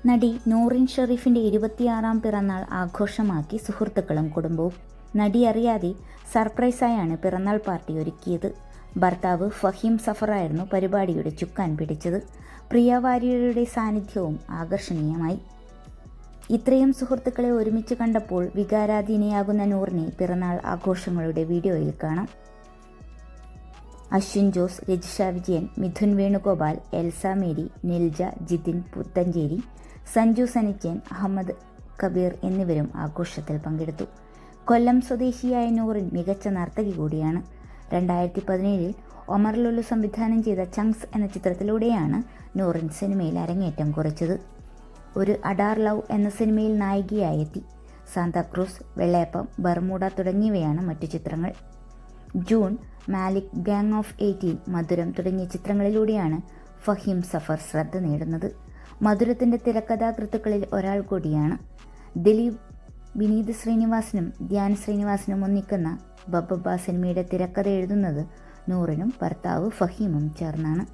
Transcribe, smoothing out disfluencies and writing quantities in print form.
നടി നൂറിൻ ഷെരീഫിൻ്റെ 26ാം പിറന്നാൾ ആഘോഷമാക്കി സുഹൃത്തുക്കളും കുടുംബവും. നടി അറിയാതെ സർപ്രൈസായാണ് പിറന്നാൾ പാർട്ടി ഒരുക്കിയത്. ഭർത്താവ് ഫഹീം സഫറായിരുന്നു പരിപാടിയുടെ ചുക്കാൻ പിടിച്ചത്. പ്രിയ വാര്യരുടെ സാന്നിധ്യവും ആകർഷണീയമായി. ഇത്രയും സുഹൃത്തുക്കളെ ഒരുമിച്ച് കണ്ടപ്പോൾ വികാരാധീനയാകുന്ന നൂറിനെ പിറന്നാൾ ആഘോഷങ്ങളുടെ വീഡിയോയിൽ കാണാം. അശ്വിൻ ജോസ്, രജിഷ വിജയൻ, മിഥുൻ വേണുഗോപാൽ, എൽസ മേരി, നിൽജ, ജിതിൻ പുത്തഞ്ചേരി, സഞ്ജു സനിച്ചൻ, അഹമ്മദ് കബീർ എന്നിവരും ആഘോഷത്തിൽ പങ്കെടുത്തു. കൊല്ലം സ്വദേശിയായ നൂറിൻ മികച്ച നർത്തകി കൂടിയാണ്. 2017 ഒമർ ലുലു സംവിധാനം ചെയ്ത ചങ്ക്സ് എന്ന ചിത്രത്തിലൂടെയാണ് നൂറിൻ സിനിമയിൽ അരങ്ങേറ്റം കുറിച്ചത്. ഒരു അഡാർ ലവ് എന്ന സിനിമയിൽ നായികയായെത്തി. സാന്താക്രൂസ്, വെള്ളയപ്പം, ബർമൂഡ തുടങ്ങിയവയാണ് മറ്റു ചിത്രങ്ങൾ. ജൂൺ, മാലിക്, ഗാങ് ഓഫ് 18, മധുരം തുടങ്ങിയ ചിത്രങ്ങളിലൂടെയാണ് ഫഹീം സഫർ ശ്രദ്ധ നേടുന്നത്. മധുരത്തിൻ്റെ തിരക്കഥാകൃത്തുക്കളിൽ ഒരാൾ കൂടിയാണ്. ദിലീപ്, വിനീത് ശ്രീനിവാസനും ധ്യാൻ ശ്രീനിവാസനും ഒന്നിക്കുന്ന ബബ്ബ സിനിമയുടെ തിരക്കഥ എഴുതുന്നത് നൂറിനും ഭർത്താവ് ഫഹീമും ചേർന്നാണ്.